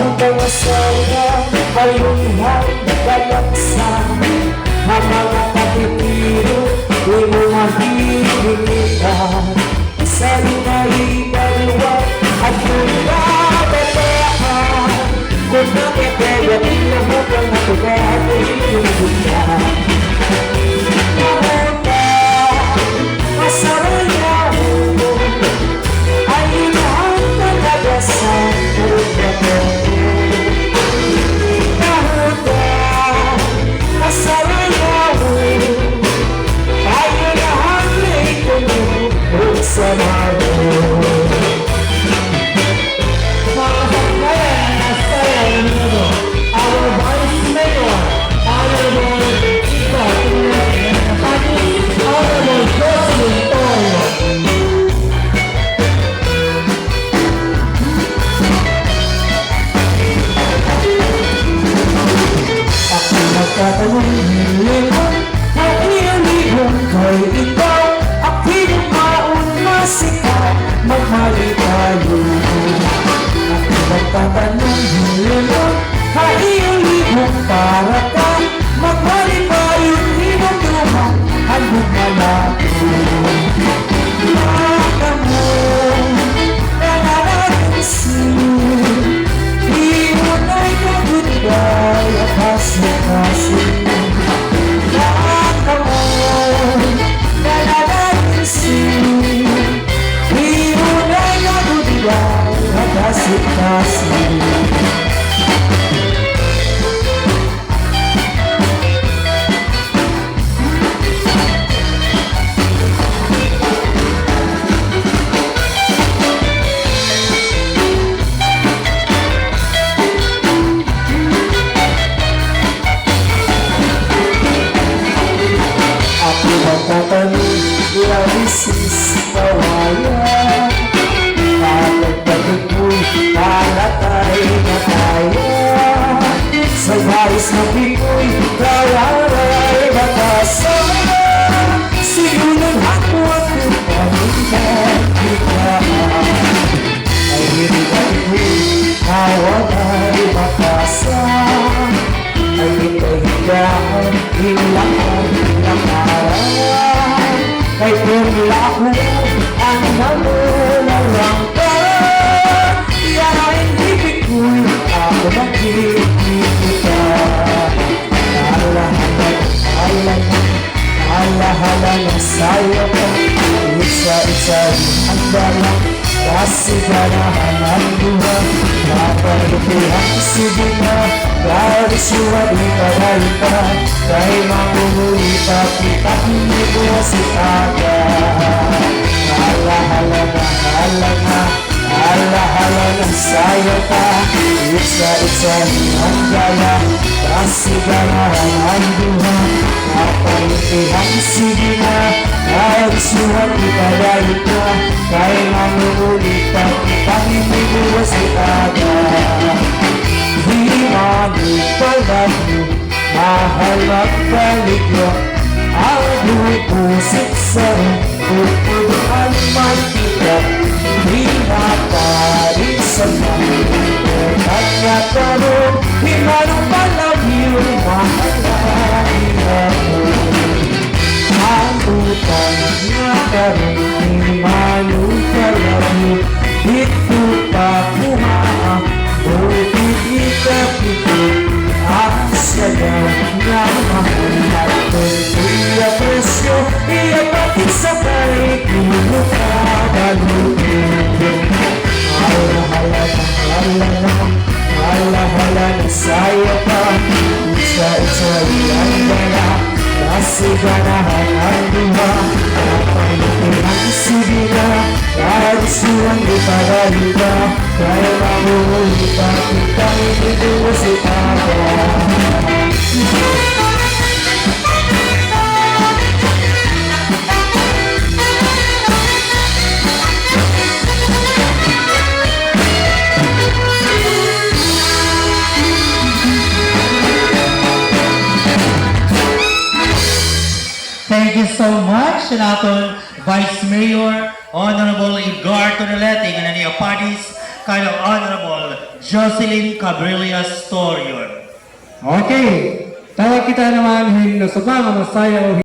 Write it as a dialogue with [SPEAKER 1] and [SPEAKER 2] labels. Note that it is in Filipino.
[SPEAKER 1] Pag-asawa, kayuhan, kalaksan ang mga kapitiro, di mo mahihilitan. Sa lunay baliwag at nagdadalahan, kung nakikaya pinahog ang natugat ay hinilitan. Mahota, masarayaw, ay lahat talaga sa pagkakas. Samar. Our Vice Mayor, Honorable Honorable Jocelyn Toyo. Ako nagtatanong nilipon, nakialigong kay ikaw, aking maun sikat, magmali tayo. At magtatanong hilong, haiyong para ka, magmali tayo, hinong lumang, handog malako. Maka mo, nananagansin, di mo na'y kagunday, at kasi-kasi. Maka mo, nananagansin, kasih-kasih. Aku magtatanong, ilawisis kawayan. Palatay na tayo sa baris na pikoy, kalaray makasama. Sinunod ako at kupaningan kita. Ay hirigay kawaray makasama. Ay hintay-hintaan, hilangan, hilangaran. Kay pumila ko ang namularang ka. Ako nakikita, alahala ng sayo ko, isa-isa ang dalang, kasi ganahan ang buhay, napagitihan sige na, dahil siya di ka, dahil mamumulita kita, hindi ko si Aga. Alahala ng sayo ka, isa-isa ang gala, kasi ganahan ang buhay, napagitihan sige na, dahil siya di ka, dahil mamumulita kita, hindi ko si Aga. Di manipalag mo, mahal magbalik mo, ang bubusik sa'yo, pupunan man kita, di naparin sa mga. At nagkaroon, himanong palagyo, mahalahin ako. Ang utang nagkaroon, himanong palagyo, dito pa kumaa, bukit ika-pito, ang sayaw na mahal natin. Iya presyo, iya patid sa tarik, ilo ka balutin. Alahala na sayo ka, isa-isa iyan gana, kasi ganahan ang duha, napangitihan sige na, dahil siwang di pagalita, dahil mamuhulita kita, hindi ko si Aga.
[SPEAKER 2] Thank you so much, Senator Vice Mayor, Honorable Edgar Toneleting, and any parties,
[SPEAKER 3] kay Honorable Jocelyn Cabrillas Storion.
[SPEAKER 1] Okay, tawag kita naman himno sa mga masaya o